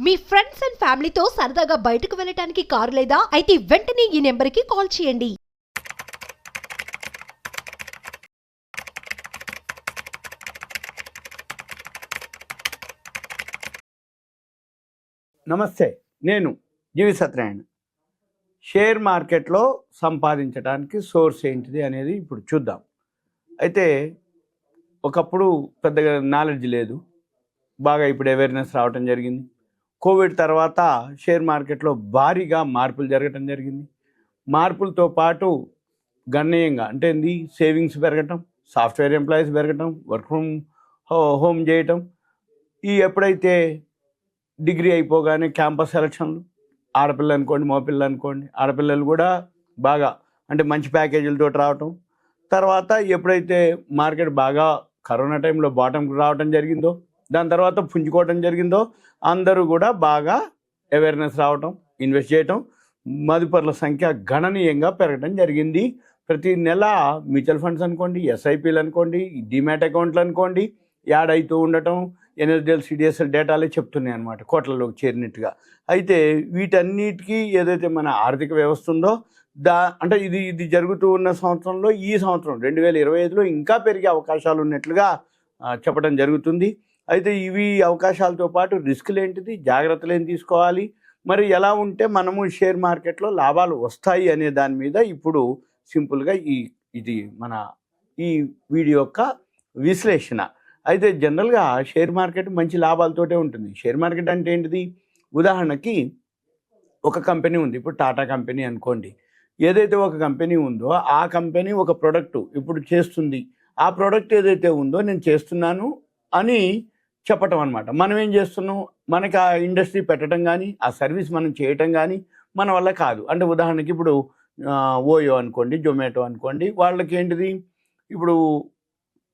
Me friends and ఫ్యామిలీతో సరదాగా బయటకు వెళ్ళటానికి కారు లేదా అయితే వెంటనే ఈ నెంబర్కి కాల్ చేయండి. నమస్తే, నేను జీవి సత్యనారాయణ. షేర్ మార్కెట్లో సంపాదించడానికి సోర్స్ ఏంటిది అనేది ఇప్పుడు చూద్దాం. అయితే ఒకప్పుడు పెద్దగా నాలెడ్జ్ లేదు, బాగా ఇప్పుడు అవేర్నెస్ రావటం జరిగింది. కోవిడ్ తర్వాత షేర్ మార్కెట్లో భారీగా మార్పులు జరగటం జరిగింది. మార్పులతో పాటు గణనీయంగా అంటే ఏంది, సేవింగ్స్ పెరగటం, సాఫ్ట్వేర్ ఎంప్లాయీస్ పెరగటం, వర్క్ ఫ్రమ్ హోమ్ చేయటం, ఈ ఎప్పుడైతే డిగ్రీ అయిపోగానే క్యాంపస్ సెలక్షన్లు, ఆడపిల్ల అనుకోండి మగపిల్ల అనుకోండి, ఆడపిల్లలు కూడా బాగా అంటే మంచి ప్యాకేజీలతో రావటం, తర్వాత ఎప్పుడైతే మార్కెట్ బాగా కరోనా టైంలో బాటంకి రావటం జరిగిందో, దాని తర్వాత పుంజుకోవటం జరిగిందో, అందరూ కూడా బాగా అవేర్నెస్ రావటం, ఇన్వెస్ట్ చేయటం, మదుపర్ల సంఖ్య గణనీయంగా పెరగడం జరిగింది. ప్రతి నెల మ్యూచువల్ ఫండ్స్ అనుకోండి, ఎస్ఐపీలు అనుకోండి, డిమ్యాట్ అకౌంట్లు అనుకోండి యాడ్ అవుతూ ఉండటం, ఎన్ఎస్డిఎల్ సిడిఎస్ఎల్ డేటాలే చెప్తున్నాయి అన్నమాట, కోట్లలోకి చేరినట్టుగా. అయితే వీటన్నిటికీ ఏదైతే మన ఆర్థిక వ్యవస్థ ఉందో అంటే ఇది జరుగుతూ ఉన్న సంవత్సరంలో, ఈ సంవత్సరం 2025లో ఇంకా పెరిగే అవకాశాలు ఉన్నట్లుగా చెప్పడం జరుగుతుంది. అయితే ఇవి అవకాశాలతో పాటు రిస్కులు ఏంటిది, జాగ్రత్తలు ఏం తీసుకోవాలి, మరి ఎలా ఉంటే మనము షేర్ మార్కెట్లో లాభాలు వస్తాయి అనే దాని మీద ఇప్పుడు సింపుల్గా ఇది మన ఈ వీడియో యొక్క విశ్లేషణ. అయితే జనరల్గా షేర్ మార్కెట్ మంచి లాభాలతోటే ఉంటుంది. షేర్ మార్కెట్ అంటే ఏంటిది, ఉదాహరణకి ఒక కంపెనీ ఉంది, ఇప్పుడు టాటా కంపెనీ అనుకోండి. ఏదైతే ఒక కంపెనీ ఉందో ఆ కంపెనీ ఒక ప్రోడక్ట్ ఇప్పుడు చేస్తుంది, ఆ ప్రోడక్ట్ ఏదైతే ఉందో నేను చేస్తున్నాను అని చెప్పటం అనమాట. మనం ఏం చేస్తున్నాం, మనకి ఆ ఇండస్ట్రీ పెట్టడం కానీ ఆ సర్వీస్ మనం చేయటం కానీ మన వల్ల కాదు. అంటే ఉదాహరణకి ఇప్పుడు ఓయో అనుకోండి, జొమాటో అనుకోండి, వాళ్ళకి ఏంటిది, ఇప్పుడు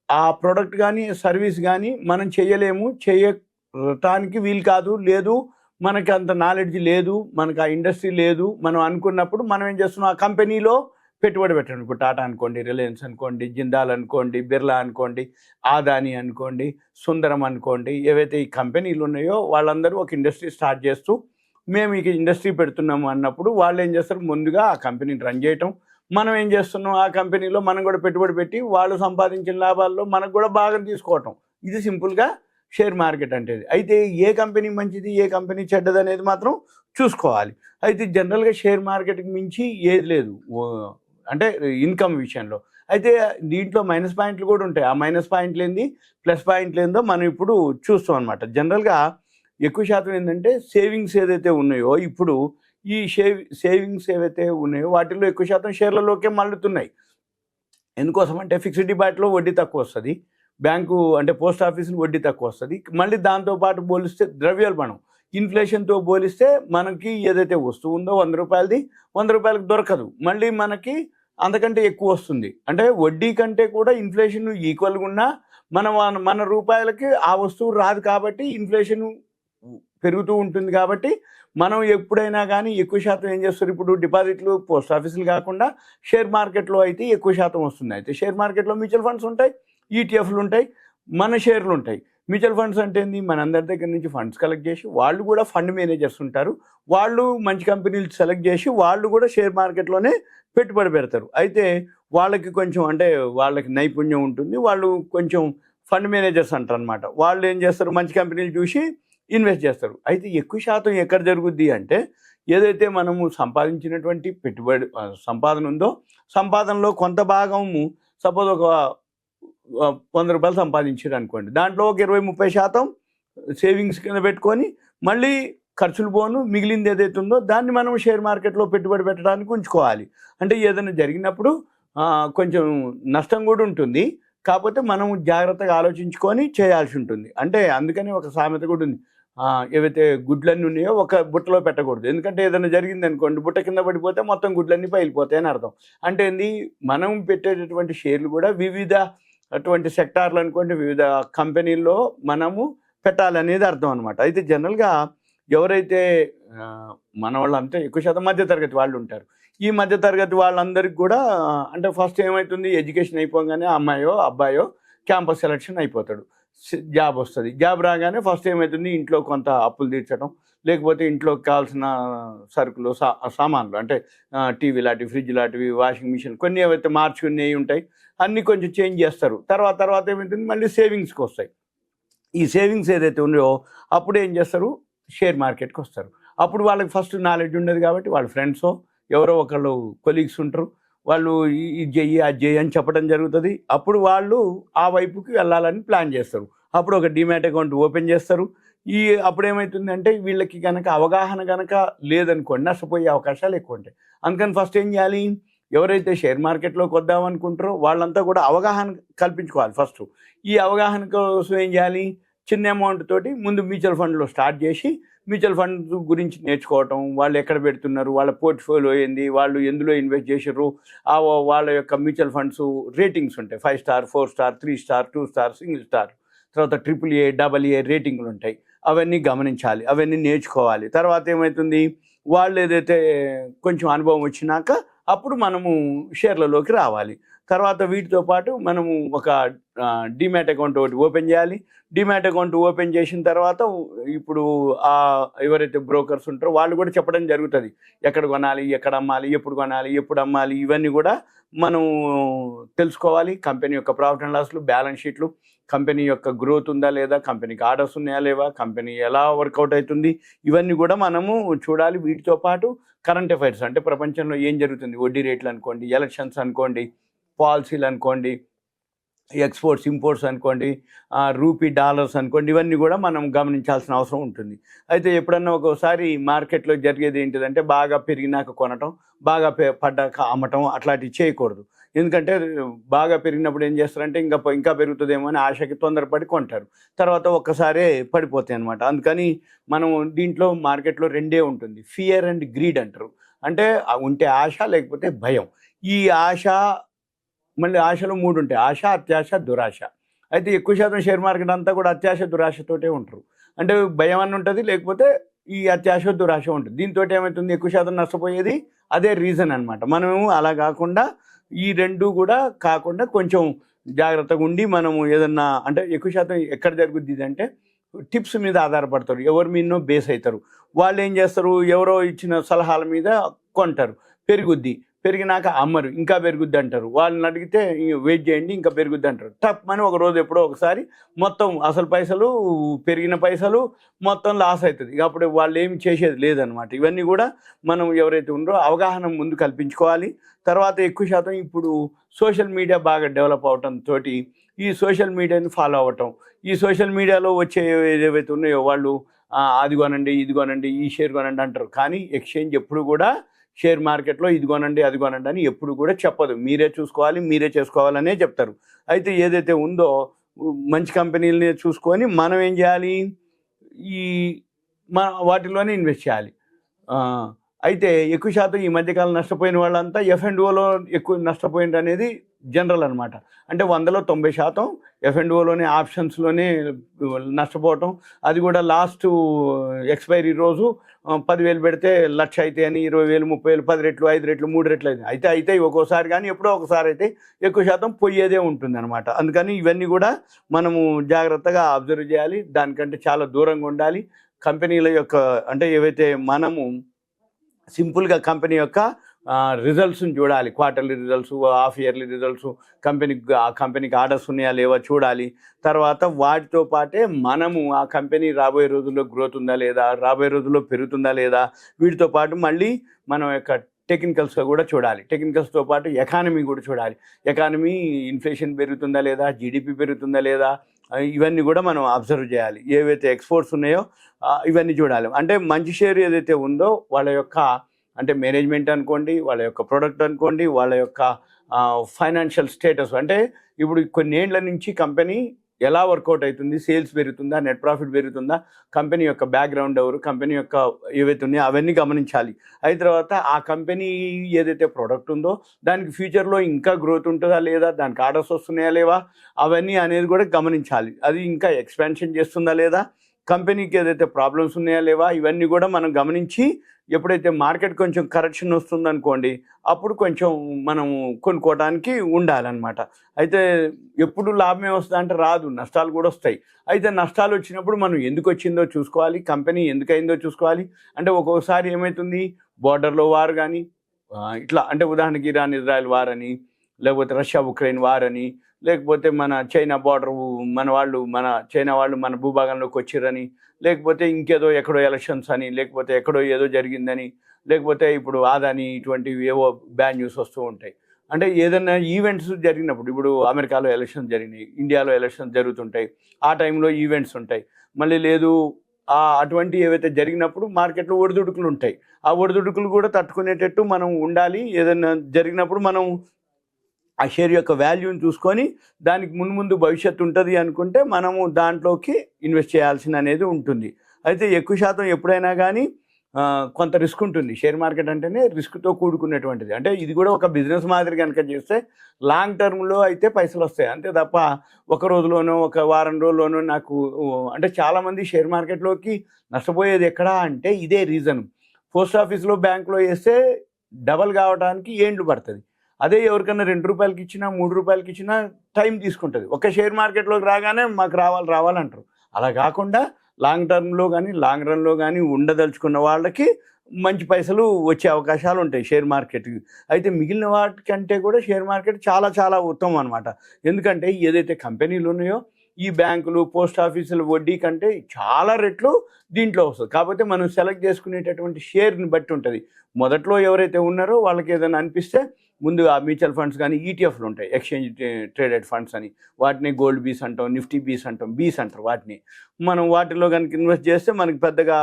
ఆ ప్రోడక్ట్ కానీ సర్వీస్ కానీ మనం చేయలేము, చేయటానికి వీలు కాదు, లేదు మనకి అంత నాలెడ్జ్ లేదు, మనకు ఆ ఇండస్ట్రీ లేదు, మనం అనుకున్నప్పుడు మనం ఏం చేస్తున్నాం, ఆ కంపెనీలో పెట్టుబడి పెట్టండి. ఇప్పుడు టాటా అనుకోండి, రిలయన్స్ అనుకోండి, జిందాల్ అనుకోండి, బిర్లా అనుకోండి, ఆదాని అనుకోండి, సుందరం అనుకోండి, ఏవైతే ఈ కంపెనీలు ఉన్నాయో వాళ్ళందరూ ఒక ఇండస్ట్రీ స్టార్ట్ చేస్తూ మేము ఈ ఇండస్ట్రీ పెడుతున్నాము అన్నప్పుడు వాళ్ళు ఏం చేస్తారు, ముందుగా ఆ కంపెనీని రన్ చేయటం, మనం ఏం చేస్తున్నాం, ఆ కంపెనీలో మనం కూడా పెట్టుబడి పెట్టి వాళ్ళు సంపాదించిన లాభాల్లో మనకు కూడా భాగం తీసుకోవటం. ఇది సింపుల్గా షేర్ మార్కెట్ అంటే. అయితే ఏ కంపెనీ మంచిది, ఏ కంపెనీ చెడ్డది అనేది మాత్రం చూసుకోవాలి. అయితే జనరల్గా షేర్ మార్కెట్కి మించి ఏది లేదు అంటే ఇన్కమ్ విషయంలో. అయితే దీంట్లో మైనస్ పాయింట్లు కూడా ఉంటాయి. ఆ మైనస్ పాయింట్లు ఏంది, ప్లస్ పాయింట్లు ఏందో మనం ఇప్పుడు చూస్తాం అనమాట. జనరల్గా ఎక్కువ శాతం ఏంటంటే సేవింగ్స్ ఏదైతే ఉన్నాయో, ఇప్పుడు ఈ సేవింగ్స్ ఏవైతే ఉన్నాయో వాటిల్లో ఎక్కువ శాతం షేర్లలోకే మళ్ళుతున్నాయి. ఎందుకోసం అంటే ఫిక్స్డ్ డిపాజిట్లో వడ్డీ తక్కువ వస్తుంది, బ్యాంకు అంటే పోస్ట్ ఆఫీసులు వడ్డీ తక్కువ వస్తుంది. మళ్ళీ దాంతోపాటు పోలిస్తే ద్రవ్యోల్బణం, ఇన్ఫ్లేషన్తో పోలిస్తే మనకి ఏదైతే వస్తువు ఉందో 100 రూపాయలది 100 రూపాయలకు దొరకదు, మళ్ళీ మనకి అంతకంటే ఎక్కువ వస్తుంది. అంటే వడ్డీ కంటే కూడా ఇన్ఫ్లేషన్ ఈక్వల్గా ఉన్నా మన రూపాయలకి ఆ వస్తువు రాదు, కాబట్టి ఇన్ఫ్లేషన్ పెరుగుతూ ఉంటుంది. కాబట్టి మనం ఎప్పుడైనా కానీ ఎక్కువ శాతం ఏం చేస్తారు, ఇప్పుడు డిపాజిట్లు పోస్ట్ ఆఫీసులు కాకుండా షేర్ మార్కెట్లో అయితే ఎక్కువ శాతం వస్తుంది. అయితే షేర్ మార్కెట్లో మ్యూచువల్ ఫండ్స్ ఉంటాయి, ఈటీఎఫ్లు ఉంటాయి, మన షేర్లు ఉంటాయి. మ్యూచువల్ ఫండ్స్ అంటే ఏంది, మనందరి దగ్గర నుంచి ఫండ్స్ కలెక్ట్ చేసి వాళ్ళు కూడా ఫండ్ మేనేజర్స్ ఉంటారు, వాళ్ళు మంచి కంపెనీలు సెలెక్ట్ చేసి వాళ్ళు కూడా షేర్ మార్కెట్లోనే పెట్టుబడి పెడతారు. అయితే వాళ్ళకి కొంచెం అంటే వాళ్ళకి నైపుణ్యం ఉంటుంది, వాళ్ళు కొంచెం ఫండ్ మేనేజర్స్ అంటారు అనమాట. వాళ్ళు ఏం చేస్తారు, మంచి కంపెనీలు చూసి ఇన్వెస్ట్ చేస్తారు. అయితే ఎక్కువ శాతం ఎక్కడ జరుగుద్ది అంటే, ఏదైతే మనము సంపాదించినటువంటి పెట్టుబడి సంపాదన ఉందో, సంపాదనలో కొంత భాగము సపోజ్ ఒక 100 రూపాయలు సంపాదించారు అనుకోండి, దాంట్లో ఒక 20-30% సేవింగ్స్ కింద పెట్టుకొని మళ్ళీ ఖర్చులు పోను మిగిలింది ఏదైతే ఉందో దాన్ని మనం షేర్ మార్కెట్లో పెట్టుబడి పెట్టడానికి ఉంచుకోవాలి. అంటే ఏదైనా జరిగినప్పుడు కొంచెం నష్టం కూడా ఉంటుంది, కాకపోతే మనం జాగ్రత్తగా ఆలోచించుకొని చేయాల్సి ఉంటుంది. అంటే అందుకని ఒక సామెత కూడా ఉంది, ఏవైతే గుడ్లన్నీ ఉన్నాయో ఒక బుట్టలో పెట్టకూడదు. ఎందుకంటే ఏదైనా జరిగింది అనుకోండి, బుట్ట కింద పడిపోతే మొత్తం గుడ్లన్నీ పగిలిపోతాయి అని అర్థం. అంటే ఏంది, మనం పెట్టేటటువంటి షేర్లు కూడా వివిధ అటువంటి సెక్టార్లు అనుకోండి, వివిధ కంపెనీల్లో మనము పెట్టాలనేది అర్థం అనమాట. అయితే జనరల్గా ఎవరైతే మన వాళ్ళంతా ఎక్కువ శాతం మధ్యతరగతి వాళ్ళు ఉంటారు, ఈ మధ్యతరగతి వాళ్ళందరికీ కూడా అంటే ఫస్ట్ ఏమవుతుంది, ఎడ్యుకేషన్ అయిపోగానే అమ్మాయో అబ్బాయో క్యాంపస్ సెలక్షన్ అయిపోతాడు, జాబ్ వస్తుంది. జాబ్ రాగానే ఫస్ట్ ఏమవుతుంది, ఇంట్లో కొంత అప్పులు తీర్చడం, లేకపోతే ఇంట్లోకి కావాల్సిన సరుకులు సామాన్లు అంటే టీవీ లాంటివి, ఫ్రిడ్జ్ లాంటివి, వాషింగ్ మిషన్ కొన్ని ఏవైతే మార్చుకునేవి ఉంటాయి అన్నీ కొంచెం చేంజ్ చేస్తారు. తర్వాత ఏమవుతుంది, మళ్ళీ సేవింగ్స్కి వస్తాయి. ఈ సేవింగ్స్ ఏదైతే ఉన్నాయో అప్పుడు ఏం చేస్తారు, షేర్ మార్కెట్కి వస్తారు. అప్పుడు వాళ్ళకి ఫస్ట్ నాలెడ్జ్ ఉండదు కాబట్టి వాళ్ళ ఫ్రెండ్సో ఎవరో ఒకళ్ళు కొలీగ్స్ ఉంటారు, వాళ్ళు ఇది చెయ్యి అది చెయ్యి అని చెప్పడం జరుగుతుంది. అప్పుడు వాళ్ళు ఆ వైపుకి వెళ్ళాలని ప్లాన్ చేస్తారు. అప్పుడు ఒక డిమాట్ అకౌంట్ ఓపెన్ చేస్తారు. అప్పుడు ఏమవుతుందంటే వీళ్ళకి కనుక అవగాహన కనుక లేదనుకోండి నష్టపోయే అవకాశాలు ఎక్కువ ఉంటాయి. అందుకని ఫస్ట్ ఏం చేయాలి, ఎవరైతే షేర్ మార్కెట్లోకి వద్దామనుకుంటారో వాళ్ళంతా కూడా అవగాహన కల్పించుకోవాలి. ఫస్ట్ ఈ అవగాహన కోసం ఏం చేయాలి, చిన్న అమౌంట్ తోటి ముందు మ్యూచువల్ ఫండ్లో స్టార్ట్ చేసి మ్యూచువల్ ఫండ్స్ గురించి నేర్చుకోవటం, వాళ్ళు ఎక్కడ పెడుతున్నారు, వాళ్ళ పోర్ట్ఫోలియో ఏంది, వాళ్ళు ఎందులో ఇన్వెస్ట్ చేసారు, వాళ్ళ యొక్క మ్యూచువల్ ఫండ్స్ రేటింగ్స్ ఉంటాయి. 5 star, 4 star, 3 star, 2 star, single star, తర్వాత AAA, AA రేటింగ్లు ఉంటాయి. అవన్నీ గమనించాలి, అవన్నీ నేర్చుకోవాలి. తర్వాత ఏమవుతుంది, వాళ్ళు ఏదైతే కొంచెం అనుభవం వచ్చినాక అప్పుడు మనము షేర్లలోకి రావాలి. తర్వాత వీటితో పాటు మనము ఒక డిమాట్ అకౌంట్ ఒకటి ఓపెన్ చేయాలి. డిమాట్ అకౌంట్ ఓపెన్ చేసిన తర్వాత ఇప్పుడు ఎవరైతే బ్రోకర్స్ ఉంటారో వాళ్ళు కూడా చెప్పడం జరుగుతుంది, ఎక్కడ కొనాలి, ఎక్కడ అమ్మాలి, ఎప్పుడు కొనాలి, ఎప్పుడు అమ్మాలి, ఇవన్నీ కూడా మనం తెలుసుకోవాలి. కంపెనీ యొక్క ప్రాఫిట్ అండ్ లాస్లు, బ్యాలెన్స్ షీట్లు, కంపెనీ యొక్క గ్రోత్ ఉందా లేదా, కంపెనీకి ఆర్డర్స్ ఉన్నాయా లేవా, కంపెనీ ఎలా వర్కౌట్ అవుతుంది, ఇవన్నీ కూడా మనము చూడాలి. వీటితో పాటు కరెంట్ అఫైర్స్ అంటే ప్రపంచంలో ఏం జరుగుతుంది, వడ్డీ రేట్లు అనుకోండి, ఎలక్షన్స్ అనుకోండి, పాలసీలు అనుకోండి, ఎక్స్పోర్ట్స్ ఇంపోర్ట్స్ అనుకోండి, రూపీ డాలర్స్ అనుకోండి, ఇవన్నీ కూడా మనం గమనించాల్సిన అవసరం ఉంటుంది. అయితే ఎప్పుడన్నా ఒక్కోసారి మార్కెట్లో జరిగేది ఏంటిదంటే బాగా పెరిగినాక కొనటం, బాగా పడ్డాక అమ్మటం అట్లాంటివి చేయకూడదు. ఎందుకంటే బాగా పెరిగినప్పుడు ఏం చేస్తారంటే ఇంకా పెరుగుతుందేమో అని ఆశకి తొందరపడి కొంటారు, తర్వాత ఒక్కసారే పడిపోతాయి అనమాట. అందుకని మనం దీంట్లో మార్కెట్లో రెండే ఉంటుంది, ఫియర్ అండ్ గ్రీడ్ అంటారు. అంటే ఉంటే ఆశ లేకపోతే భయం. ఈ ఆశ మళ్ళీ ఆశలో 3 ఉంటాయి, ఆశ, అత్యాశ, దురాశ. అయితే ఎక్కువ శాతం షేర్ మార్కెట్ అంతా కూడా అత్యాశ దురాశతోటే ఉంటారు. అంటే భయం అని ఉంటుంది, లేకపోతే ఈ అత్యాశ దురాశ ఉంటుంది. దీంతో ఏమవుతుంది, ఎక్కువ శాతం నష్టపోయేది అదే రీజన్ అనమాట. మనము అలా కాకుండా ఈ రెండు కూడా కాకుండా కొంచెం జాగ్రత్తగా ఉండి మనము ఏదన్నా అంటే ఎక్కువ శాతం ఎక్కడ జరుగుద్ది అంటే టిప్స్ మీద ఆధారపడతారు, ఎవరి మీదనో బేస్ అవుతారు. వాళ్ళు ఏం చేస్తారు, ఎవరో ఇచ్చిన సలహాల మీద కొంటారు, పెరిగినాక అమ్మరు, ఇంకా పెరుగుద్ది అంటారు. వాళ్ళని అడిగితే వెయిట్ చేయండి ఇంకా పెరుగుద్ది అంటారు. టప్ అని ఒక రోజు ఎప్పుడో ఒకసారి మొత్తం అసలు పైసలు పెరిగిన పైసలు మొత్తం లాస్ అవుతుంది. ఇక అప్పుడు వాళ్ళు ఏమి చేసేది లేదనమాట. ఇవన్నీ కూడా మనం ఎవరైతే ఉన్నారో అవగాహన ముందు కల్పించుకోవాలి. తర్వాత ఎక్కువ శాతం ఇప్పుడు సోషల్ మీడియా బాగా డెవలప్ అవటంతో ఈ సోషల్ మీడియాని ఫాలో అవ్వటం, ఈ సోషల్ మీడియాలో వచ్చే ఏవైతే ఉన్నాయో వాళ్ళు అది కొనండి, ఇది కొనండి, ఈ షేర్ కొనండి అంటారు. కానీ ఎక్స్చేంజ్ ఎప్పుడు కూడా షేర్ మార్కెట్లో ఇది కొనండి అది కొనండి అని ఎప్పుడు కూడా చెప్పదు. మీరే చూసుకోవాలి, మీరే చేసుకోవాలనే చెప్తారు. అయితే ఏదైతే ఉందో మంచి కంపెనీలని చూసుకొని మనం ఏం చేయాలి, వాటిలోనే ఇన్వెస్ట్ చేయాలి. అయితే ఎక్కువ శాతం ఈ మధ్యకాలం నష్టపోయిన వాళ్ళంతా F&Oలో ఎక్కువ నష్టపోయింది అనేది జనరల్ అనమాట. అంటే 100లో 90% F&Oలోనే ఆప్షన్స్లోనే నష్టపోవటం, అది కూడా లాస్ట్ ఎక్స్పైరీ రోజు 10,000 పెడితే 1,00,000 అయితే అని 20,000, 30,000, 10 రెట్లు, 5 రెట్లు, 3 రెట్లు అయితే ఒక్కోసారి కానీ ఎప్పుడో ఒకసారి అయితే ఎక్కువ శాతం పోయేదే ఉంటుంది అనమాట. అందుకని ఇవన్నీ కూడా మనము జాగ్రత్తగా అబ్జర్వ్ చేయాలి, దానికంటే చాలా దూరంగా ఉండాలి. కంపెనీల యొక్క అంటే ఏవైతే మనము సింపుల్గా కంపెనీ యొక్క రిజల్ట్స్ని చూడాలి, quarterly results, half yearly results, కంపెనీకి ఆర్డర్స్ ఉన్నాయా లేవా చూడాలి. తర్వాత వాటితో పాటే మనము ఆ కంపెనీ రాబోయే రోజుల్లో గ్రోత్ ఉందా లేదా, రాబోయే రోజుల్లో పెరుగుతుందా లేదా, వీటితో పాటు మళ్ళీ మనం యొక్క టెక్నికల్స్గా కూడా చూడాలి. టెక్నికల్స్తో పాటు ఎకానమీ కూడా చూడాలి. ఎకానమీ ఇన్ఫ్లేషన్ పెరుగుతుందా లేదా, జీడిపి పెరుగుతుందా లేదా, ఇవన్నీ కూడా మనం అబ్జర్వ్ చేయాలి. ఏవైతే ఎక్స్పోర్ట్స్ ఉన్నాయో ఇవన్నీ చూడాలి. అంటే మంచి షేర్ ఏదైతే ఉందో వాళ్ళ యొక్క అంటే మేనేజ్మెంట్ అనుకోండి, వాళ్ళ యొక్క ప్రొడక్ట్ అనుకోండి, వాళ్ళ యొక్క ఫైనాన్షియల్ స్టేటస్, అంటే ఇప్పుడు కొన్ని ఏళ్ల నుంచి కంపెనీ ఎలా వర్కౌట్ అవుతుంది, సేల్స్ పెరుగుతుందా, నెట్ ప్రాఫిట్ పెరుగుతుందా, కంపెనీ యొక్క బ్యాక్గ్రౌండ్ ఎవరు, కంపెనీ యొక్క ఏవైతే ఉన్నాయో అవన్నీ గమనించాలి. అయిన తర్వాత ఆ కంపెనీ ఏదైతే ప్రోడక్ట్ ఉందో దానికి ఫ్యూచర్లో ఇంకా గ్రోత్ ఉంటుందా లేదా, దానికి ఆర్డర్స్ వస్తున్నాయా లేవా, అవన్నీ అనేది కూడా గమనించాలి. అది ఇంకా ఎక్స్పాన్షన్ చేస్తుందా లేదా, కంపెనీకి ఏదైతే ప్రాబ్లమ్స్ ఉన్నాయా లేవా ఇవన్నీ కూడా మనం గమనించి ఎప్పుడైతే మార్కెట్ కొంచెం కరెక్షన్ వస్తుందనుకోండి అప్పుడు కొంచెం మనం కొనుక్కోవడానికి ఉండాలన్నమాట. అయితే ఎప్పుడు లాభమే వస్తుంది అంటే రాదు, నష్టాలు కూడా వస్తాయి. అయితే నష్టాలు వచ్చినప్పుడు మనం ఎందుకు వచ్చిందో చూసుకోవాలి, కంపెనీ ఎందుకైందో చూసుకోవాలి. అంటే ఒక్కొక్కసారి ఏమవుతుంది, బోర్డర్లో వార్ కానీ ఇట్లా, అంటే ఉదాహరణకి ఇరాన్ ఇజ్రాయెల్ వార్ అని, లేకపోతే రష్యా ఉక్రెయిన్ వార్ అని, లేకపోతే మన చైనా బార్డర్ మన చైనా వాళ్ళు మన భూభాగంలోకి వచ్చిరని, లేకపోతే ఇంకేదో ఎక్కడో ఎలక్షన్స్ అని, లేకపోతే ఎక్కడో ఏదో జరిగిందని, లేకపోతే ఇప్పుడు ఆదాని ఇటువంటివి ఏవో బ్యాడ్ న్యూస్ వస్తూ ఉంటాయి. అంటే ఏదైనా ఈవెంట్స్ జరిగినప్పుడు, ఇప్పుడు అమెరికాలో ఎలక్షన్స్ జరిగినాయి, ఇండియాలో ఎలక్షన్స్ జరుగుతుంటాయి, ఆ టైంలో ఈవెంట్స్ ఉంటాయి. మళ్ళీ లేదు అటువంటి ఏవైతే జరిగినప్పుడు మార్కెట్లో ఒడిదుడుకులు ఉంటాయి. ఆ ఒడిదుడుకులు కూడా తట్టుకునేటట్టు మనం ఉండాలి. ఏదైనా జరిగినప్పుడు మనం ఆ షేర్ యొక్క వాల్యూని చూసుకొని దానికి ముందు భవిష్యత్తు ఉంటుంది అనుకుంటే మనము దాంట్లోకి ఇన్వెస్ట్ చేయాల్సిన అనేది ఉంటుంది. అయితే ఎక్కువ శాతం ఎప్పుడైనా కానీ కొంత రిస్క్ ఉంటుంది. షేర్ మార్కెట్ అంటేనే రిస్క్తో కూడుకున్నటువంటిది. అంటే ఇది కూడా ఒక బిజినెస్ మాదిరి కనుక చేస్తే లాంగ్ టర్మ్లో అయితే పైసలు వస్తాయి, అంతే తప్ప ఒక రోజులోనో ఒక వారం రోజుల్లోనో నాకు అంటే చాలామంది షేర్ మార్కెట్లోకి నష్టపోయేది ఎక్కడా అంటే ఇదే రీజన్. పోస్ట్ ఆఫీస్లో బ్యాంకులో వేస్తే డబల్ కావడానికి ఏండ్లు పడుతుంది. అదే ఎవరికన్నా 2 రూపాయలకి ఇచ్చినా 3 రూపాయలకి ఇచ్చినా టైం తీసుకుంటుంది. ఒక షేర్ మార్కెట్లోకి రాగానే మాకు రావాలంటారు. అలా కాకుండా లాంగ్ టర్మ్లో కానీ లాంగ్ రన్లో కానీ ఉండదలుచుకున్న వాళ్ళకి మంచి పైసలు వచ్చే అవకాశాలు ఉంటాయి షేర్ మార్కెట్కి. అయితే మిగిలిన వాటికంటే కూడా షేర్ మార్కెట్ చాలా చాలా ఉత్తమం అనమాట. ఎందుకంటే ఏదైతే కంపెనీలు ఉన్నాయో ఈ బ్యాంకులు పోస్ట్ ఆఫీసుల వడ్డీ కంటే చాలా రెట్లు దీంట్లో వస్తుంది. కాకపోతే మనం సెలెక్ట్ చేసుకునేటటువంటి షేర్ని బట్టి ఉంటుంది. మొదట్లో ఎవరైతే ఉన్నారో వాళ్ళకి ఏదైనా అనిపిస్తే ముందు ఆ మ్యూచువల్ ఫండ్స్ కానీ ఈటీఎఫ్లు ఉంటాయి, ఎక్స్చేంజ్ ట్రేడెడ్ ఫండ్స్ అని, వాటిని గోల్డ్ బీస్ అంటాం, నిఫ్టీ బీస్ అంటాం, బీస్ అంటారు వాటిని. మనం వాటిలో కనుక ఇన్వెస్ట్ చేస్తే మనకి పెద్దగా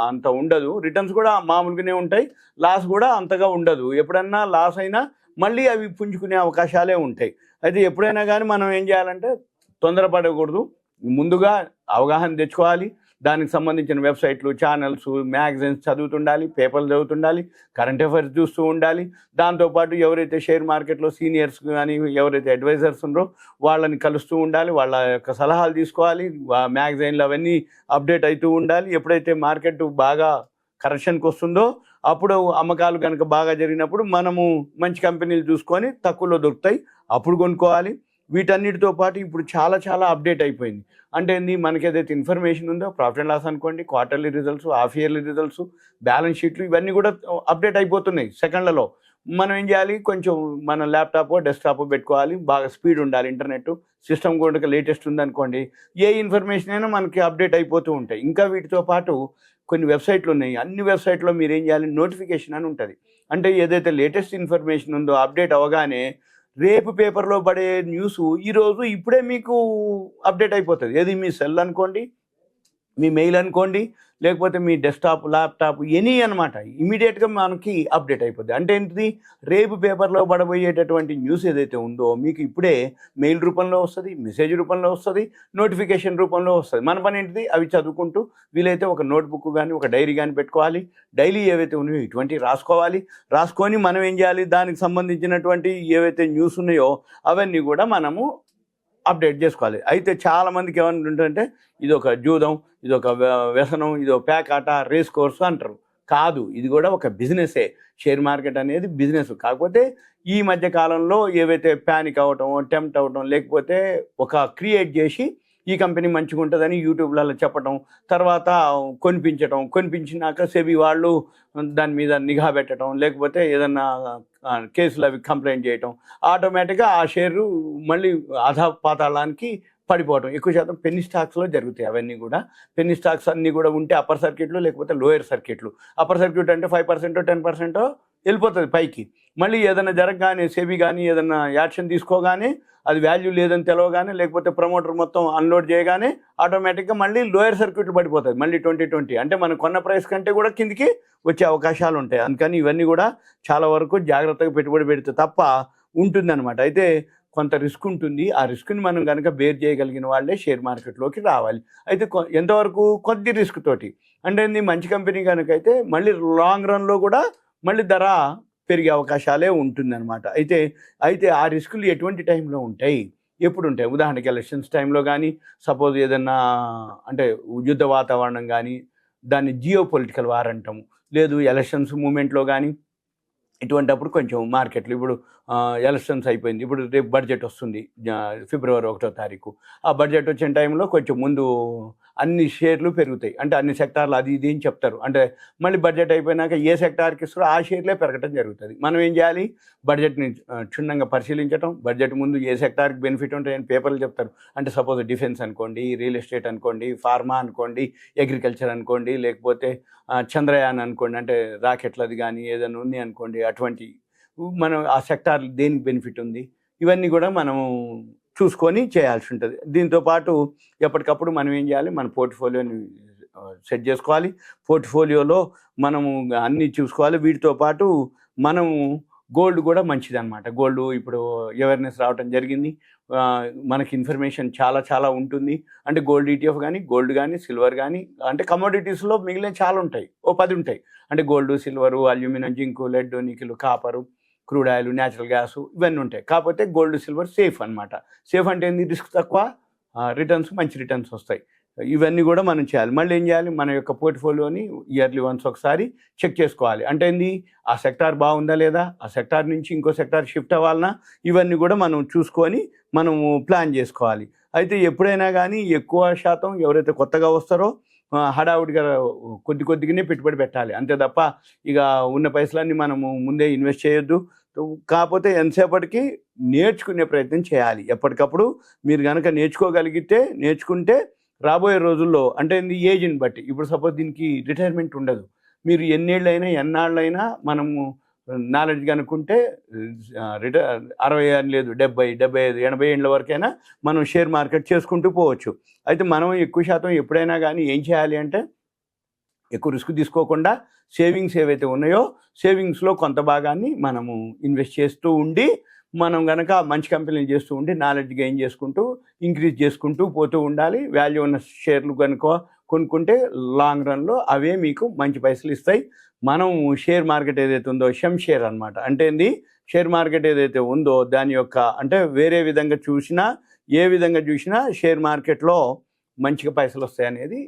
అంత ఉండదు, రిటర్న్స్ కూడా మామూలుగానే ఉంటాయి, లాస్ కూడా అంతగా ఉండదు. ఎప్పుడన్నా లాస్ అయినా మళ్ళీ అవి పుంజుకునే అవకాశాలే ఉంటాయి. అయితే ఎప్పుడైనా కానీ మనం ఏం చేయాలంటే తొందరపడకూడదు, ముందుగా అవగాహన తెచ్చుకోవాలి. దానికి సంబంధించిన వెబ్సైట్లు, ఛానల్స్, మ్యాగజైన్స్ చదువుతుండాలి, పేపర్లు చదువుతుండాలి, కరెంట్ అఫైర్స్ చూస్తూ ఉండాలి. దాంతోపాటు ఎవరైతే షేర్ మార్కెట్లో సీనియర్స్ కానీ ఎవరైతే అడ్వైజర్స్ ఉన్నారో వాళ్ళని కలుస్తూ ఉండాలి, వాళ్ళ యొక్క సలహాలు తీసుకోవాలి. మ్యాగజైన్లు అవన్నీ అప్డేట్ అవుతూ ఉండాలి. ఎప్పుడైతే మార్కెట్ బాగా కరెక్షన్కి వస్తుందో అప్పుడు అమ్మకాలు కనుక బాగా జరిగినప్పుడు మనము మంచి కంపెనీలు చూసుకొని తక్కువలో దొరుకుతాయి, అప్పుడు కొనుక్కోవాలి. వీటన్నిటితో పాటు ఇప్పుడు చాలా చాలా అప్డేట్ అయిపోయింది. అంటే మనకి ఏదైతే ఇన్ఫర్మేషన్ ఉందో, ప్రాఫిట్ అండ్ లాస్ అనుకోండి, quarterly results, half yearly results, balance షీట్లు, ఇవన్నీ కూడా అప్డేట్ అయిపోతున్నాయి సెకండ్లలో. మనం ఏం చేయాలి, కొంచెం మన ల్యాప్టాప్ డెస్క్టాప్ పెట్టుకోవాలి, బాగా స్పీడ్ ఉండాలి, ఇంటర్నెట్ సిస్టమ్ కూడా లేటెస్ట్ ఉందనుకోండి, ఏ ఇన్ఫర్మేషన్ అయినా మనకి అప్డేట్ అయిపోతూ ఉంటాయి. ఇంకా వీటితో పాటు కొన్ని వెబ్సైట్లు ఉన్నాయి. అన్ని వెబ్సైట్లో మీరు ఏం చేయాలి, నోటిఫికేషన్ అని ఉంటుంది. అంటే ఏదైతే లేటెస్ట్ ఇన్ఫర్మేషన్ ఉందో అప్డేట్ అవ్వగానే రేపు పేపర్లో పడే న్యూస్ ఈరోజు ఇప్పుడే మీకు అప్డేట్ అయిపోతుంది. ఏది మీ సెల్ అనుకోండి, మీ మెయిల్ అనుకోండి, లేకపోతే మీ డెస్క్టాప్, ల్యాప్టాప్, ఎనీ అనమాట, ఇమీడియట్గా మనకి అప్డేట్ అయిపోద్ది. అంటే ఏంటిది, రేపు పేపర్లో పడబోయేటటువంటి న్యూస్ ఏదైతే ఉందో మీకు ఇప్పుడే మెయిల్ రూపంలో వస్తుంది, మెసేజ్ రూపంలో వస్తుంది, నోటిఫికేషన్ రూపంలో వస్తుంది. మన పని ఏంటిది, అవి చదువుకుంటూ వీలైతే ఒక నోట్బుక్ కానీ ఒక డైరీ కానీ పెట్టుకోవాలి. డైలీ ఏవైతే ఉన్నాయో ఇటువంటివి రాసుకొని మనం ఏం చేయాలి, దానికి సంబంధించినటువంటి ఏవైతే న్యూస్ ఉన్నాయో అవన్నీ కూడా మనము అప్డేట్ చేసుకోవాలి. అయితే చాలామందికి ఏమనుకుంటుంటే ఇది ఒక జూదం, ఇది ఒక వ్యసనం, ఇది ఒక పేకాట, రేస్ కోర్సు అంటారు. కాదు, ఇది కూడా ఒక బిజినెసే. షేర్ మార్కెట్ అనేది బిజినెస్. కాకపోతే ఈ మధ్య కాలంలో ఏవైతే ప్యానిక్ అవ్వటం, టెంప్ట్ అవ్వటం, లేకపోతే ఒక క్రియేట్ చేసి ఈ కంపెనీ మంచిగా ఉంటుందని యూట్యూబ్లలో చెప్పటం, తర్వాత కొనిపించినాక సెబీ వాళ్ళు దాని మీద నిఘా పెట్టడం, లేకపోతే ఏదన్నా కేసులు అవి కంప్లైంట్ చేయటం, ఆటోమేటిక్గా ఆ షేరు మళ్ళీ అధపాతాళానికి పడిపోవటం. ఎక్కువ శాతం పెన్నీ స్టాక్స్లో జరుగుతాయి అవన్నీ కూడా. పెన్నీ స్టాక్స్ అన్నీ కూడా ఉంటే అప్పర్ సర్క్యూట్లు, లేకపోతే లోయర్ సర్క్యూట్లు. అప్పర్ సర్క్యూట్ అంటే 5% 10% వెళ్ళిపోతుంది పైకి. మళ్ళీ ఏదైనా జరగగానే సెబీ కానీ ఏదైనా యాక్షన్ తీసుకోగానే అది వాల్యూ లేదని తెలవగానే, లేకపోతే ప్రమోటర్ మొత్తం అన్లోడ్ చేయగానే ఆటోమేటిక్గా మళ్ళీ లోయర్ సర్క్యూట్లు పడిపోతుంది, మళ్ళీ 2020. అంటే మనం కొన్న ప్రైస్ కంటే కూడా కిందికి వచ్చే అవకాశాలు ఉంటాయి. అందుకని ఇవన్నీ కూడా చాలా వరకు జాగ్రత్తగా పెట్టుబడి పెడితే తప్ప ఉంటుందన్నమాట. అయితే కొంత రిస్క్ ఉంటుంది. ఆ రిస్క్ని మనం కనుక బేర్ చేయగలిగిన వాళ్ళే షేర్ మార్కెట్లోకి రావాలి. అయితే ఎంతవరకు, కొద్ది రిస్క్ తోటి. అంటే మంచి కంపెనీ కనుక అయితే మళ్ళీ లాంగ్ రన్లో కూడా మళ్ళీ ధర పెరిగే అవకాశాలే ఉంటుందన్నమాట. అయితే ఆ రిస్కులు ఎటువంటి టైంలో ఉంటాయి, ఎప్పుడు ఉంటాయి. ఉదాహరణకి ఎలక్షన్స్ టైంలో కానీ, సపోజ్ ఏదన్నా అంటే యుద్ధ వాతావరణం కానీ, దాన్ని జియో పొలిటికల్ వార్ అంటాము. లేదు ఎలక్షన్స్ మూమెంట్లో కానీ, ఇటువంటప్పుడు కొంచెం మార్కెట్లు ఇప్పుడు ఎలక్షన్స్ అయిపోయింది. ఇప్పుడు రేపు బడ్జెట్ వస్తుంది ఫిబ్రవరి 1వ తారీఖు. ఆ బడ్జెట్ వచ్చిన టైంలో కొంచెం ముందు అన్ని షేర్లు పెరుగుతాయి. అంటే అన్ని సెక్టార్లు అది ఇది అని చెప్తారు. అంటే మళ్ళీ బడ్జెట్ అయిపోయినాక ఏ సెక్టార్కి ఇస్తారో ఆ షేర్లే పెరగటం జరుగుతుంది. మనం ఏం చేయాలి, బడ్జెట్ని క్షుణ్ణంగా పరిశీలించడం, బడ్జెట్ ముందు ఏ సెక్టార్కి బెనిఫిట్ ఉంటాయని పేపర్లు చెప్తారు. అంటే సపోజ్ డిఫెన్స్ అనుకోండి, రియల్ ఎస్టేట్ అనుకోండి, ఫార్మా అనుకోండి, అగ్రికల్చర్ అనుకోండి, లేకపోతే చంద్రయాన్ అనుకోండి, అంటే రాకెట్లది కానీ ఏదైనా ఉంది అనుకోండి, అటువంటి మనం ఆ సెక్టార్ దేనికి బెనిఫిట్ ఉంది, ఇవన్నీ కూడా మనం చూసుకొని చేయాల్సి ఉంటుంది. దీంతోపాటు ఎప్పటికప్పుడు మనం ఏం చేయాలి, మన పోర్ట్ఫోలియోని సెట్ చేసుకోవాలి. పోర్ట్ఫోలియోలో మనము అన్నీ చూసుకోవాలి. వీటితో పాటు మనము గోల్డ్ కూడా మంచిది అనమాట. గోల్డ్ ఇప్పుడు అవేర్నెస్ రావటం జరిగింది. మనకి ఇన్ఫర్మేషన్ చాలా చాలా ఉంటుంది. అంటే గోల్డ్ ETF కానీ, గోల్డ్ కానీ, సిల్వర్ కానీ, అంటే కమోడిటీస్లో మిగిలిన చాలా ఉంటాయి, ఓ 10 ఉంటాయి. అంటే gold, silver, aluminium, zinc, lead, nickel, copper, crude oil, natural gas, ఇవన్నీ ఉంటాయి. కాకపోతే గోల్డ్, సిల్వర్ సేఫ్ అనమాట. సేఫ్ అంటే ఏంది, రిస్క్ తక్కువ, రిటర్న్స్ మంచి రిటర్న్స్ వస్తాయి. ఇవన్నీ కూడా మనం చేయాలి. మళ్ళీ ఏం చేయాలి, మన యొక్క పోర్ట్ఫోలియోని ఇయర్లీ వన్స్ ఒకసారి చెక్ చేసుకోవాలి. అంటే ఏంది, ఆ సెక్టార్ బాగుందా లేదా, ఆ సెక్టార్ నుంచి ఇంకో సెక్టార్ షిఫ్ట్ అవ్వాలన్నా, ఇవన్నీ కూడా మనం చూసుకొని మనము ప్లాన్ చేసుకోవాలి. అయితే ఎప్పుడైనా కానీ ఎక్కువ శాతం ఎవరైతే కొత్తగా వస్తారో హడావుడిగా కొద్దిగానే పెట్టుబడి పెట్టాలి. అంతే తప్ప ఇక ఉన్న పైసలన్నీ మనము ముందే ఇన్వెస్ట్ చేయొద్దు. కాకపోతే ఎంతసేపటికి నేర్చుకునే ప్రయత్నం చేయాలి. ఎప్పటికప్పుడు మీరు కనుక నేర్చుకుంటే రాబోయే రోజుల్లో, అంటే ఏజ్ని బట్టి, ఇప్పుడు సపోజ్ దీనికి రిటైర్మెంట్ ఉండదు. మీరు ఎన్నాళ్ళైనా మనము నాలెడ్జ్ కనుక్కుంటే 60 అని లేదు, 70, 75, 80 ఏళ్ళ వరకైనా మనం షేర్ మార్కెట్ చేసుకుంటూ పోవచ్చు. అయితే మనం ఎక్కువ శాతం ఎప్పుడైనా కానీ ఏం చేయాలి అంటే, ఎక్కువ రిస్క్ తీసుకోకుండా సేవింగ్స్ ఏవైతే ఉన్నాయో సేవింగ్స్లో కొంత భాగాన్ని మనము ఇన్వెస్ట్ చేస్తూ ఉండి, మనం కనుక మంచి కంపెనీలు చేస్తూ ఉండి నాలెడ్జ్ గెయిన్ చేసుకుంటూ ఇంక్రీజ్ చేసుకుంటూ పోతూ ఉండాలి. వాల్యూ ఉన్న షేర్లు కనుక కొనుక్కుంటే లాంగ్ రన్లో అవే మీకు మంచి పైసలు ఇస్తాయి. మనం షేర్ మార్కెట్ ఏదైతే ఉందో షేర్ అనమాట. అంటే ఏంది, షేర్ మార్కెట్ ఏదైతే ఉందో దాని యొక్క, అంటే వేరే విధంగా చూసినా, ఏ విధంగా చూసినా షేర్ మార్కెట్లో మంచిగా పైసలు వస్తాయి అనేది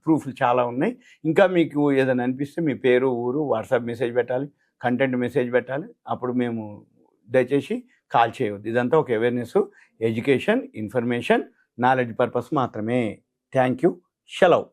ప్రూఫ్లు చాలా ఉన్నాయి. ఇంకా మీకు ఏదైనా అనిపిస్తే మీ పేరు, ఊరు, వాట్సాప్ మెసేజ్ పెట్టాలి, కంటెంట్ మెసేజ్ పెట్టాలి. అప్పుడు మేము దయచేసి కాల్ చేయవద్దు. ఇదంతా ఒక awareness, education, information, knowledge purpose మాత్రమే. Thank you. సెలవు.